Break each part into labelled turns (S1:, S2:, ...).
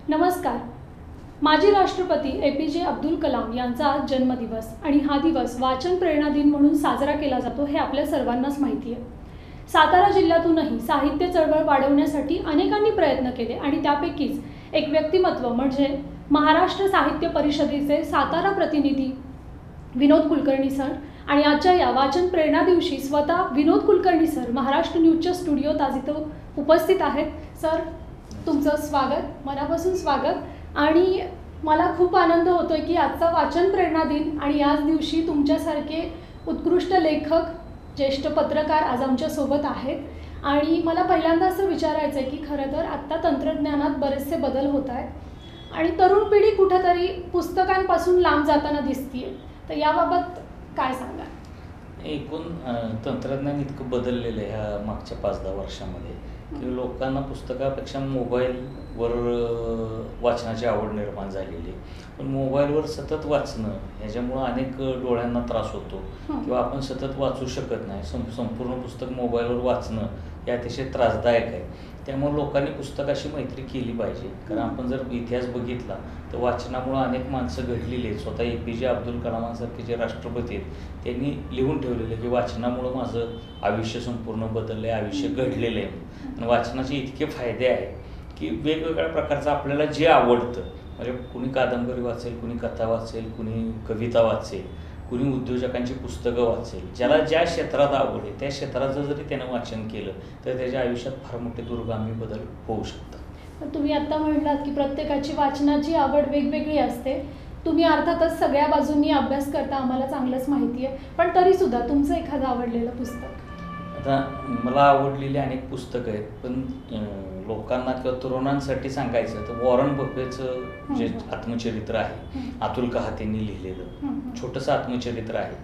S1: नमस्कार. माजी राष्ट्रपती APJ अब्दुल कलाम यांचा आज जन्मदिवस आणि हा दिवस वाचन प्रेरणा दिन म्हणून साजरा केला जातो हे आपल्या सर्वांनाच माहिती आहे. सातारा जिल्ह्यातूनही साहित्य चळवळ वाढवण्यासाठी अनेकांनी प्रयत्न केले आणि त्यापैकीच एक व्यक्तिमत्व म्हणजे महाराष्ट्र साहित्य परिषदेचे सातारा प्रतिनिधी विनोद कुलकर्णी सर. आणि आजच्या या वाचन प्रेरणा दिवशी स्वतः विनोद कुलकर्णी सर महाराष्ट्र न्यूजच्या स्टुडिओत आज इथं उपस्थित आहेत. सर, तुमचं स्वागत, मनापासून स्वागत. आणि मला खूप आनंद होतोय की आजचा वाचन प्रेरणा दिन आणि याच दिवशी तुमच्यासारखे उत्कृष्ट लेखक, ज्येष्ठ पत्रकार आज आमच्यासोबत आहेत. आणि मला पहिल्यांदा असं विचारायचं आहे की खरं तर आत्ता तंत्रज्ञानात बरेचसे बदल होत आहेत आणि तरुण पिढी कुठेतरी पुस्तकांपासून लांब जाताना दिसतीये, तर याबाबत काय सांगा?
S2: एकूण तंत्रज्ञान इतकं बदललेलं आहे ह्या मागच्या 5-10 वर्षामध्ये की लोकांना पुस्तकापेक्षा मोबाईलवर वाचनाची आवड निर्माण झालेली आहे. पण मोबाईलवर सतत वाचणं ह्याच्यामुळं अनेक डोळ्यांना त्रास होतो किंवा आपण सतत वाचू शकत नाही. संपूर्ण पुस्तक मोबाईलवर वाचणं हे अतिशय त्रासदायक आहे. त्यामुळे लोकांनी पुस्तकाशी मैत्री केली पाहिजे. कारण आपण जर इतिहास बघितला तर वाचनामुळं अनेक माणसं घडलेली आहेत. स्वतः APJ अब्दुल कलामांसारखे जे राष्ट्रपती आहेत त्यांनी लिहून ठेवलेलं की वाचनामुळं माझं आयुष्य संपूर्ण बदललं आहे, आयुष्य घडलेलं आहे. आणि वाचनाचे इतके फायदे आहेत की वेगवेगळ्या प्रकारचं आपल्याला जे आवडतं, म्हणजे कुणी कादंबरी वाचेल, कुणी कथा वाचेल, कुणी कविता वाचेल, कुणी उद्योजकांची पुस्तकं वाचेल. ज्याला ज्या क्षेत्रात आवड आहे त्या क्षेत्राचं जरी त्यानं वाचन केलं तर त्याच्या आयुष्यात फार मोठे दूरगामी बदल होऊ शकतात.
S1: तुम्ही आत्ता म्हणलात की प्रत्येकाची वाचनाची आवड वेगवेगळी असते. तुम्ही अर्थातच सगळ्या बाजूंनी अभ्यास करता, आम्हाला चांगलंच माहिती आहे. पण तरीसुद्धा तुमचं एखादं आवडलेलं पुस्तक?
S2: आता मला आवडलेली अनेक पुस्तकं आहेत, पण लोकांना किंवा तरुणांसाठी सांगायचं तर वॉरन बफेचं जे आत्मचरित्र आहे, अतुल कहातेंनी लिहिलेलं छोटंसं आत्मचरित्र आहे.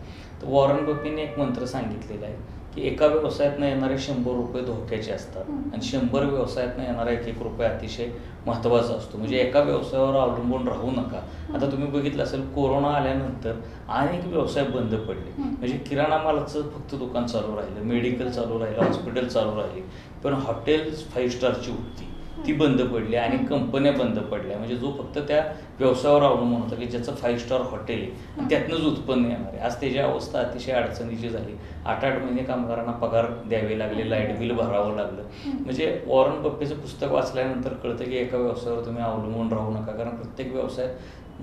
S2: तर वॉरन बफेने एक मंत्र सांगितलेला आहे की एका व्यवसायातनं येणारे 100 रुपये धोक्याचे असतात आणि 100 व्यवसायातनं येणारा 1-1 रुपये अतिशय महत्त्वाचा असतो. म्हणजे एका व्यवसायावर अवलंबून राहू नका. आता तुम्ही बघितलं असेल, कोरोना आल्यानंतर अनेक व्यवसाय बंद पडले. म्हणजे किराणा मालाचं फक्त दुकान चालू राहिलं, मेडिकल चालू राहिलं, हॉस्पिटल चालू राहिले, पण हॉटेल्स 5 स्टारची होती ती बंद पडली आणि कंपन्या बंद पडल्या. म्हणजे जो फक्त त्या व्यवसायावर अवलंबून होता की ज्याचं 5 स्टार हॉटेल आहे आणि त्यातनंच उत्पन्न येणार आहे, आज त्याची अवस्था अतिशय अडचणीची झाली. 8-8 महिने कामगारांना पगार द्यावे लागले, लाईट बिल भरावं लागलं. म्हणजे वॉरन बफेचं पुस्तक वाचल्यानंतर कळतं की एका व्यवसायावर तुम्ही अवलंबून राहू नका, कारण प्रत्येक व्यवसाय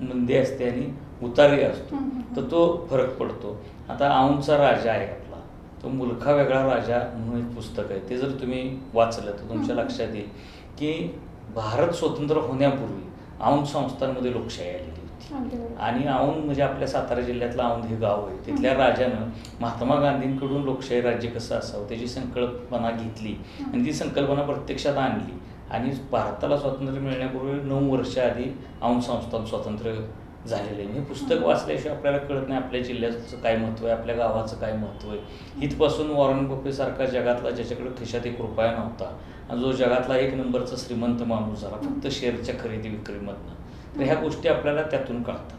S2: मंदी असते आणि उतारी असतो, तर तो फरक पडतो. आता औंधचा राजा आहे आपला, तो मुलखा वेगळा राजा म्हणून एक पुस्तक आहे. ते जर तुम्ही वाचलं तर तुमच्या लक्षात येईल की भारत स्वतंत्र होण्यापूर्वी औंध संस्थांमध्ये लोकशाही आलेली होती. आणि औंध म्हणजे आपल्या सातारा जिल्ह्यातलं औंध हे गाव आहे. तिथल्या राजानं महात्मा गांधींकडून लोकशाही राज्य कसं असावं त्याची संकल्पना घेतली आणि ती संकल्पना प्रत्यक्षात आणली. आणि भारताला स्वातंत्र्य मिळण्यापूर्वी 9 वर्ष आधी औंध संस्थान स्वातंत्र्य झालेलं आहे. हे पुस्तक वाचल्याशिवाय आपल्याला कळत नाही आपल्या जिल्ह्याचं काय महत्त्व आहे, आपल्या गावाचं काय महत्त्व आहे. इथपासून वॉरन बफेसारखा जगातला ज्याच्याकडे खिशात 1 रुपया नव्हता आणि जो जगातला 1 नंबरचा श्रीमंत माणूस झाला फक्त शेअरच्या खरेदी विक्रीमधनं, तर ह्या गोष्टी आपल्याला त्यातून कळतात.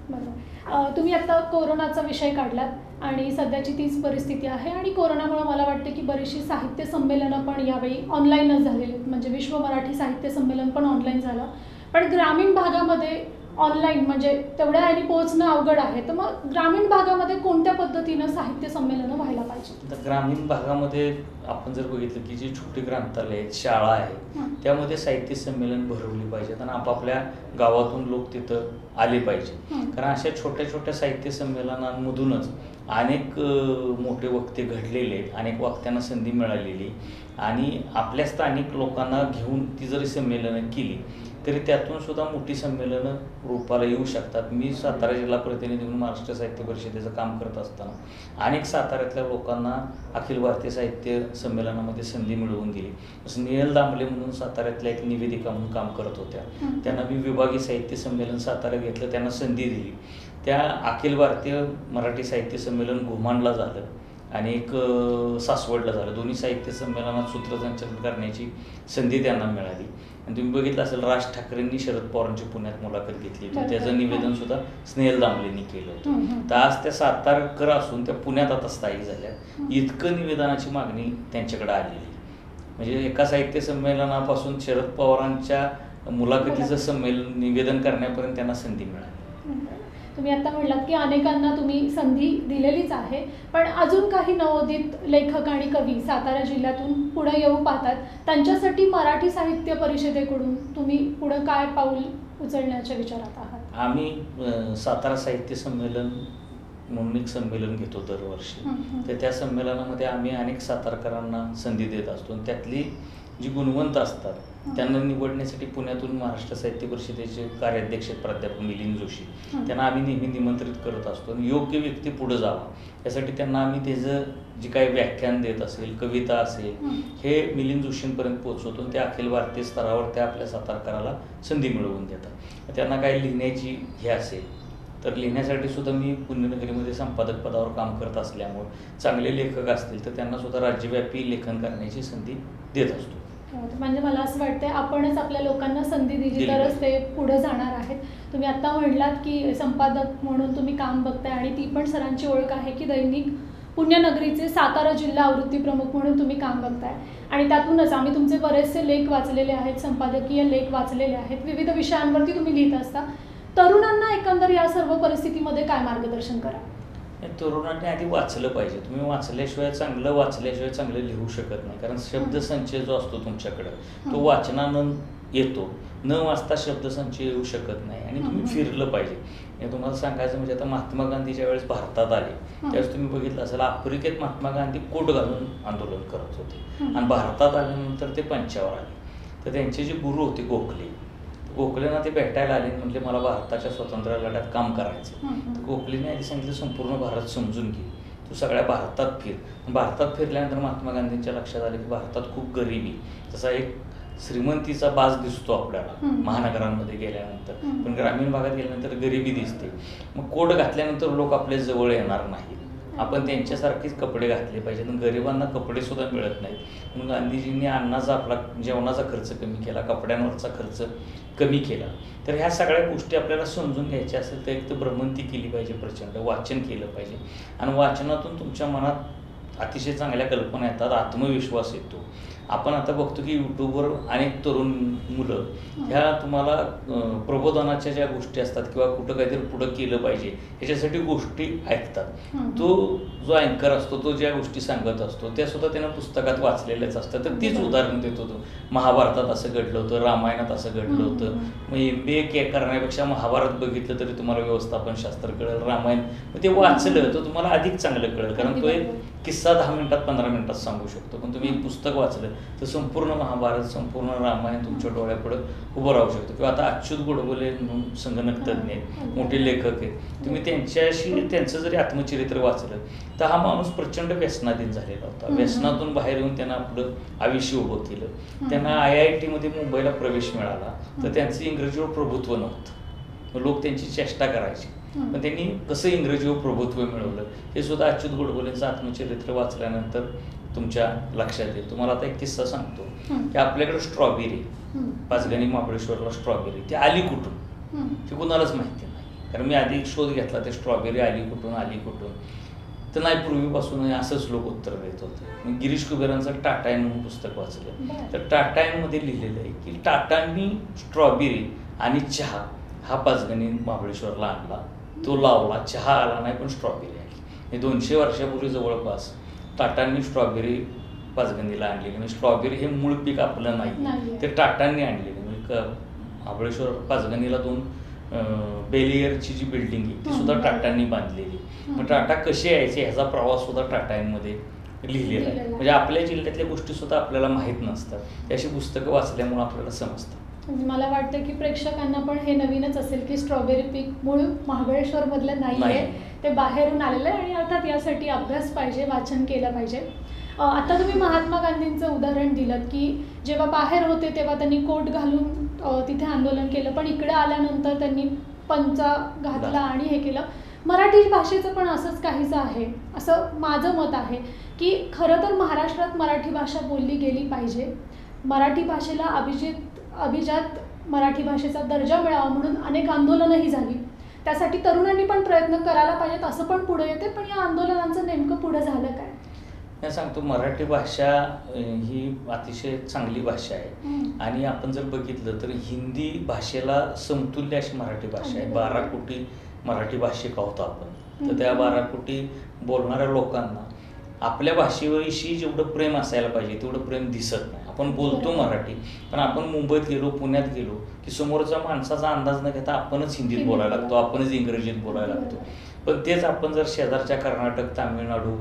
S1: बरोबर. तुम्ही आता कोरोनाचा विषय काढलात आणि सध्याची तीच परिस्थिती आहे आणि कोरोनामुळे मला वाटतं की बरीचशी साहित्य संमेलनं पण यावेळी ऑनलाईनच झालेली आहेत. म्हणजे विश्व मराठी साहित्य संमेलन पण ऑनलाईन झालं, पण ग्रामीण भागामध्ये ऑनलाईन म्हणजे तेवढ्या ह्यानी पोहोचणं अवघड आहे. तर मग ग्रामीण भागामध्ये कोणत्या पद्धतीनं साहित्य संमेलनं व्हायला पाहिजे?
S2: तर ग्रामीण भागामध्ये आपण जर बघितलं की जी छोटी ग्रंथालय आहेत, शाळा आहेत, त्यामध्ये साहित्य संमेलन भरवली पाहिजेत आणि आपापल्या गावातून लोक तिथं आले पाहिजे. कारण अशा छोट्या छोट्या साहित्य संमेलनांमधूनच अनेक मोठे वक्ते घडलेले आहेत, अनेक वक्त्यांना संधी मिळालेली आणि आपल्या स्थानिक लोकांना घेऊन ती जरी संमेलनं केली तरी त्यातून सुद्धा मोठी संमेलनं रूपाला येऊ शकतात. मी सातारा जिल्हा प्रतिनिधी म्हणून महाराष्ट्र साहित्य परिषदेचं काम करत असताना अनेक साताऱ्यातल्या लोकांना अखिल भारतीय साहित्य संमेलनामध्ये संधी मिळवून दिली. जसं नियल दामले म्हणून साताऱ्यातल्या एक निवेदिका म्हणून काम करत होत्या, त्यांना मी विभागीय साहित्य संमेलन साताऱ्यात घेतलं, त्यांना संधी दिली. त्या अखिल भारतीय मराठी साहित्य संमेलन घुमानला झालं आणि एक सासवडला झालं. दोन्ही साहित्य संमेलनात सूत्रसंचालन करण्याची संधी त्यांना मिळाली. आणि तुम्ही बघितलं असेल, राज ठाकरेंनी शरद पवारांची पुण्यात मुलाखत घेतली होती, त्याचं निवेदन सुद्धा स्नेहल दामलेंनी केलं होतं. तर आज त्या सातारकर असून त्या पुण्यात आता स्थायिक झाल्या. इतकं निवेदनाची मागणी त्यांच्याकडे आलेली. म्हणजे एका साहित्य संमेलनापासून शरद पवारांच्या मुलाखतीचं संमेलन निवेदन करण्यापर्यंत त्यांना संधी मिळाली.
S1: तुम्ही आता म्हणलात की अनेकांना तुम्ही संधी दिलेलीच आहे, पण अजून काही नवोदित लेखक आणि कवी सातारा जिल्ह्यातून पुढे येऊ पाहतात, त्यांच्यासाठी मराठी साहित्य परिषदेकडून तुम्ही पुढं काय पाऊल उचलण्याच्या विचारात आहात?
S2: आम्ही सातारा साहित्य संमेलन म्हणून एक संमेलन घेतो दरवर्षी. तर त्या संमेलनामध्ये आम्ही अनेक सातारकरांना संधी देत असतो. त्यातली जी गुणवंत असतात त्यांना निवडण्यासाठी पुण्यातून महाराष्ट्र साहित्य परिषदेचे कार्याध्यक्ष प्राध्यापक मिलिंद जोशी त्यांना आम्ही नेहमी निमंत्रित करत असतो. योग्य व्यक्ती पुढे जावा यासाठी त्यांना आम्ही त्याचं जे काही व्याख्यान देत असेल, कविता असेल, हे मिलिंद जोशींपर्यंत पोहोचवतो. त्या अखिल भारतीय स्तरावर त्या आपल्या सातारकराला संधी मिळवून देतात. त्यांना काही लिहिण्याची हे असेल तर लिहिण्यासाठी सुद्धा मी पुण्यनगरीमध्ये संपादक पदावर काम करत असल्यामुळे चांगले लेखक असतील तर त्यांना सुद्धा राज्यव्यापी लेखन करण्याची संधी देत असतो.
S1: म्हणजे मला असं वाटतं आपणच आपल्या लोकांना संधी दिली तरच ते पुढे जाणार आहेत. तुम्ही आता म्हणलात की संपादक म्हणून तुम्ही काम बघताय आणि ती पण सरांची ओळख आहे की दैनिक पुण्यनगरीचे सातारा जिल्हा आवृत्ती प्रमुख म्हणून तुम्ही काम बघताय आणि त्यातूनच आम्ही तुमचे बरेचसे लेख वाचलेले आहेत, संपादकीय लेख वाचलेले आहेत, विविध विषयांवरती तुम्ही लिहित असता. तरुणांना एकंदर या सर्व परिस्थितीमध्ये काय मार्गदर्शन करा?
S2: तरुणांनी आधी वाचलं पाहिजे. तुम्ही वाचल्याशिवाय चांगलं लिहू शकत नाही. कारण शब्दसंचय जो असतो तुमच्याकडं तो वाचनानं येतो. न वाचता शब्दसंचय येऊ शकत नाही आणि तुम्ही फिरलं पाहिजे. हे तुम्हाला सांगायचं म्हणजे आता महात्मा गांधी ज्या वेळेस भारतात आले त्यावेळेस तुम्ही बघितलं असेल आफ्रिकेत महात्मा गांधी कोट घालून आंदोलन करत होते आणि भारतात आल्यानंतर ते पंचावर आले. तर त्यांचे जे गुरु होते गोखलेंना ते भेटायला आले म्हणजे मला भारताच्या स्वातंत्र्य लढ्यात काम करायचं. तर गोखलेने आधी सांगितलं संपूर्ण भारत समजून घे, तू सगळ्या भारतात फिर. भारतात फिरल्यानंतर महात्मा गांधींच्या लक्षात आले की भारतात खूप गरिबी, तसा एक श्रीमंतीचा बाज दिसतो आपल्याला महानगरांमध्ये गेल्यानंतर, पण ग्रामीण भागात गेल्यानंतर गरिबी दिसते. मग कोट घातल्यानंतर लोक आपल्या जवळ येणार नाहीत. आपण त्यांच्यासारखेच कपडे घातले पाहिजेत. गरिबांना कपडे सुद्धा मिळत नाहीत. म्हणून गांधीजींनी अन्नाचा आपला जेवणाचा खर्च कमी केला, कपड्यांवरचा खर्च कमी केला. तर ह्या सगळ्या गोष्टी आपल्याला समजून घ्यायच्या असेल तर एक तर भ्रमंती केली पाहिजे, प्रचंड वाचन केलं पाहिजे आणि वाचनातून तुमच्या मनात अतिशय चांगल्या कल्पना येतात, आत्मविश्वास येतो. आपण आता बघतो की यूट्यूबवर अनेक तरुण मुलं ह्या तुम्हाला प्रबोधनाच्या ज्या गोष्टी असतात किंवा कुठं काहीतरी पुढं केलं पाहिजे ह्याच्यासाठी गोष्टी ऐकतात. तो जो अँकर असतो तो ज्या गोष्टी सांगत असतो त्या सुद्धा त्यानं पुस्तकात वाचलेल्याच असतात. तर तीच उदाहरण देतो. तो महाभारतात असं घडलं होतं, रामायणात असं घडलं होतं. मग MBA करण्यापेक्षा महाभारत बघितलं तरी तुम्हाला व्यवस्थापनशास्त्र कळेल, रामायण मग ते वाचलं तर तुम्हाला अधिक चांगलं कळेल. कारण तो एक किस्सा 10 मिनिटात 15 मिनिटात सांगू शकतो. पण तुम्ही एक पुस्तक वाचलं तर संपूर्ण महाभारत, संपूर्ण रामायण तुमच्या डोळ्यापुढे उभं राहू शकतो. किंवा आता अच्युत गोडबोले म्हणून संगणक तज्ज्ञ आहेत, मोठे लेखक आहेत. तुम्ही त्यांचं जरी आत्मचरित्र वाचलं तर हा माणूस प्रचंड व्यसनाधीन झालेला होता. व्यसनातून बाहेर येऊन त्यांना आपलं आयुष्य उभं केलं. त्यांना IIT मध्ये मुंबईला प्रवेश मिळाला तर त्यांचं इंग्रजीवर प्रभुत्व नव्हतं. लोक त्यांची चेष्टा करायची, पण त्यांनी कसं इंग्रजीवर प्रभुत्व मिळवलं हे सुद्धा अच्युत गोडबोलेंचं आत्मचरित्र वाचल्यानंतर तुमच्या लक्षात येईल. तुम्हाला आता एक किस्सा सांगतो की आपल्याकडे स्ट्रॉबेरी, पाचगणी महाबळेश्वरला स्ट्रॉबेरी ती आली कुठून ते कुणालाच माहिती नाही. कारण मी आधी शोध घेतला ते स्ट्रॉबेरी आली कुठून तर नाही, पूर्वीपासून असंच लोक उत्तर देत होते. मी गिरीश कुबेरांचं टाटायन म्हणून पुस्तक वाचलं. तर टाटायनमध्ये लिहिलेलं आहे की टाटांनी स्ट्रॉबेरी आणि चहा हा पाचगणी महाबळेश्वरला आणला, तो लावला, चहा आला नाही पण स्ट्रॉबेरी आली. हे 200 वर्षापूर्वी जवळपास टाटांनी स्ट्रॉबेरी पाचगणीला आणलेली. म्हणजे स्ट्रॉबेरी हे मूळ पीक आपलं नाही, ते टाटांनी आणलेले. म्हणजे महाबळेश्वर पाचगणीला 2 बेलियरची जी बिल्डिंग आहे ती सुद्धा टाटांनी बांधलेली. मग टाटा कसे यायचे ह्याचा प्रवास सुद्धा टाटांमध्ये लिहिलेला आहे. म्हणजे आपल्या जिल्ह्यातल्या गोष्टी सुद्धा आपल्याला माहीत नसतात, त्याशी पुस्तकं वाचल्यामुळे आपल्याला समजतात.
S1: म्हणजे मला वाटतं की प्रेक्षकांना पण हे नवीनच असेल की स्ट्रॉबेरी पीक मूळ महाबळेश्वरमधलं नाही आहे, ते बाहेरून आलेलं आहे. आणि अर्थात यासाठी अभ्यास पाहिजे, वाचन केलं पाहिजे. आता तुम्ही महात्मा गांधींचं उदाहरण दिलं की जेव्हा बाहेर होते तेव्हा त्यांनी कोट घालून तिथे आंदोलन केलं, पण इकडे आल्यानंतर त्यांनी पंचा घातला आणि हे केलं. मराठी भाषेचं पण असंच काहीचं आहे असं माझं मत आहे की खरं तर महाराष्ट्रात मराठी भाषा बोलली गेली पाहिजे. मराठी भाषेला अभिजात मराठी भाषेचा दर्जा मिळावा म्हणून अनेक आंदोलनंही झाली. त्यासाठी तरुणांनी पण प्रयत्न करायला पाहिजेत असं पण पुढे येते. पण या आंदोलनांचं नेमकं पुढे झालं काय?
S2: मी सांगतो मराठी भाषा ही अतिशय चांगली भाषा आहे आणि आपण जर बघितलं तर हिंदी भाषेला समतुल्य अशी मराठी भाषा आहे. 12 कोटी मराठी भाषिक आहोत आपण. तर त्या 12 कोटी बोलणाऱ्या लोकांना आपल्या भाषेविषयी जेवढं प्रेम असायला पाहिजे तेवढं प्रेम दिसत नाही. आपण बोलतो मराठी, पण आपण मुंबईत गेलो, पुण्यात गेलो की समोरच्या माणसाचा अंदाज न घेता आपणच हिंदीत बोलायला लागतो, आपणच इंग्रजीत बोलायला लागतो. पण तेच आपण जर शेजारच्या कर्नाटक, तामिळनाडू,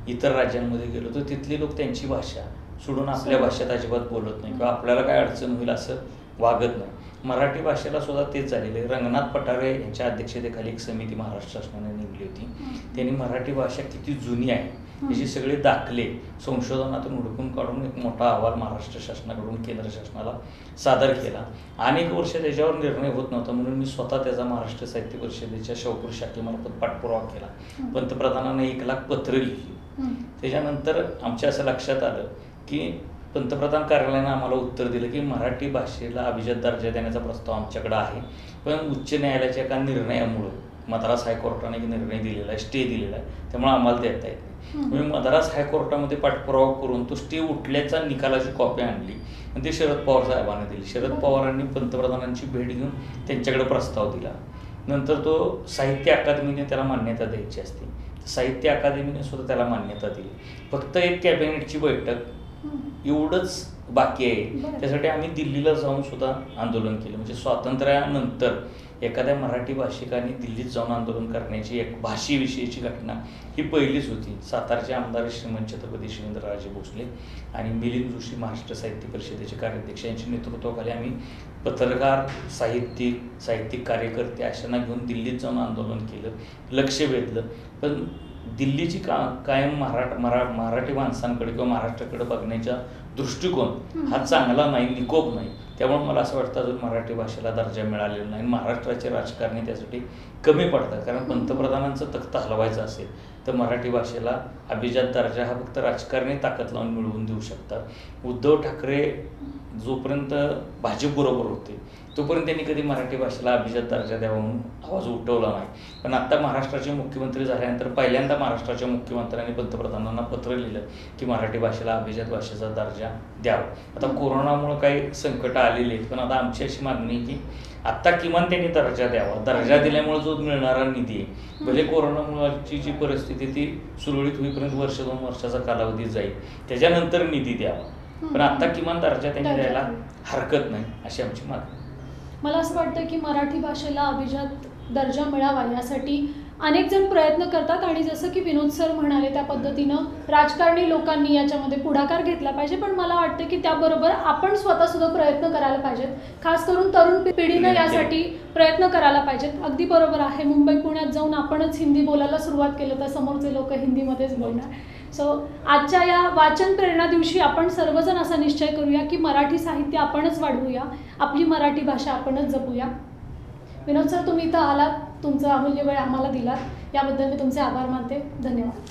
S2: इतर राज्यांमध्ये गेलो तर तिथले लोक त्यांची भाषा सोडून आपल्या भाषेत अजिबात बोलत नाही किंवा आपल्याला काय अडचण होईल असं वागत नाही. मराठी भाषेला सुद्धा तेच झालेलं आहे. रंगनाथ पठारे यांच्या अध्यक्षतेखाली एक समिती महाराष्ट्र शासनाने नेमली होती. त्यांनी मराठी भाषा किती जुनी आहे याचे सगळे दाखले संशोधनातून हुडकून काढून एक मोठा अहवाल महाराष्ट्र शासनाकडून केंद्र शासनाला सादर केला. अनेक वर्ष त्याच्यावर निर्णय होत नव्हता म्हणून मी स्वतः त्याचा महाराष्ट्र साहित्य परिषदेच्या शौपूर शाखेमार्फत पाठपुरावा केला. पंतप्रधानांना 1 लाख पत्र लिहिली. त्याच्यानंतर आमच्या असं लक्षात आलं की पंतप्रधान कार्यालयानं आम्हाला उत्तर दिलं की मराठी भाषेला अभिजात दर्जा देण्याचा प्रस्ताव आमच्याकडे आहे, पण उच्च न्यायालयाच्या एका निर्णयामुळं मद्रास हायकोर्टाने एक निर्णय दिलेला आहे, स्टे दिलेला आहे, त्यामुळे आम्हाला देता येत नाही. मी मद्रास हायकोर्टामध्ये पाठपुरावा करून तो स्टे उठल्याचा निकालाची कॉपी आणली आणि ते शरद पवार साहेबांना दिली. शरद पवारांनी पंतप्रधानांची भेट घेऊन त्यांच्याकडे प्रस्ताव दिला. नंतर तो साहित्य अकादमीने त्याला मान्यता द्यायची असते, साहित्य अकादमीने सुद्धा त्याला मान्यता दिली. फक्त एक कॅबिनेटची बैठक एवढंच बाकी आहे. त्यासाठी आम्ही दिल्लीला जाऊन सुद्धा आंदोलन केलं. म्हणजे स्वातंत्र्यानंतर एखाद्या मराठी भाषिकांनी दिल्लीत जाऊन आंदोलन करण्याची एक भाषेविषयीची घटना ही पहिलीच होती. सातारचे आमदार श्रीमंत छत्रपती शिवेंद्रराजे भोसले आणि मिलिंद जोशी महाराष्ट्र साहित्य परिषदेचे कार्याध्यक्ष यांच्या नेतृत्वाखाली आम्ही पत्रकार, साहित्यिक कार्यकर्ते अशांना घेऊन दिल्लीत जाऊन आंदोलन केलं, लक्ष वेधलं. पण दिल्लीची कायम मराठी माणसांकडे किंवा महाराष्ट्राकडे बघण्याचा दृष्टिकोन हा चांगला नाही, निकोप नाही. त्यामुळे मला असं वाटतं अजून मराठी भाषेला दर्जा मिळालेला नाही. महाराष्ट्राचे राजकारणी त्यासाठी कमी पडतात. कारण पंतप्रधानांचं तख्त हलवायचं असेल तर मराठी भाषेला अभिजात दर्जा हा फक्त राजकारणी ताकद लावून मिळवून देऊ शकतात. उद्धव ठाकरे जोपर्यंत भाजपबरोबर होते तोपर्यंत त्यांनी कधी मराठी भाषेला अभिजात दर्जा द्यावा म्हणून आवाज उठवला नाही. पण आता महाराष्ट्राचे मुख्यमंत्री झाल्यानंतर पहिल्यांदा महाराष्ट्राच्या मुख्यमंत्र्यांनी पंतप्रधानांना पत्र लिहिलं की मराठी भाषेला अभिजात भाषेचा दर्जा द्यावा. आता कोरोनामुळे काही संकट आलेली आहेत, पण आता आमची अशी मागणी आहे की आत्ता किमान त्यांनी दर्जा द्यावा. दर्जा दिल्यामुळे जो मिळणारा निधी आहे, भले कोरोनामुळेची जी परिस्थिती ती सुरळीत होईपर्यंत 1-2 वर्षाचा कालावधी जाईल, त्याच्यानंतर निधी द्यावा. पण आत्ता किमान दर्जा त्यांनी द्यायला हरकत नाही अशी आमची मागणी.
S1: मला असं वाटतं की मराठी भाषेला अभिजात दर्जा मिळावा यासाठी अनेक जण प्रयत्न करतात आणि जसं की विनोद सर म्हणाले त्या पद्धतीनं राजकारणी लोकांनी याच्यामध्ये पुढाकार घेतला पाहिजे. पण मला वाटतं की त्याबरोबर आपण स्वतःसुद्धा प्रयत्न करायला पाहिजेत. खास करून तरुण पिढीनं यासाठी प्रयत्न करायला पाहिजेत. अगदी बरोबर आहे. मुंबई पुण्यात जाऊन आपणच हिंदी बोलायला सुरुवात केलं तर समोरचे लोक हिंदीमध्येच बोलणार. सो आजच्या या वाचन प्रेरणा दिवशी आपण सर्वजण असा निश्चय करूया की मराठी साहित्य आपणच वाढवूया, आपली मराठी भाषा आपणच जपूया. विनोद सर, तुम्ही इथं आलात, तुमचा अमूल्य वेळ आम्हाला दिलात, याबद्दल मी तुमचे आभार मानते. धन्यवाद.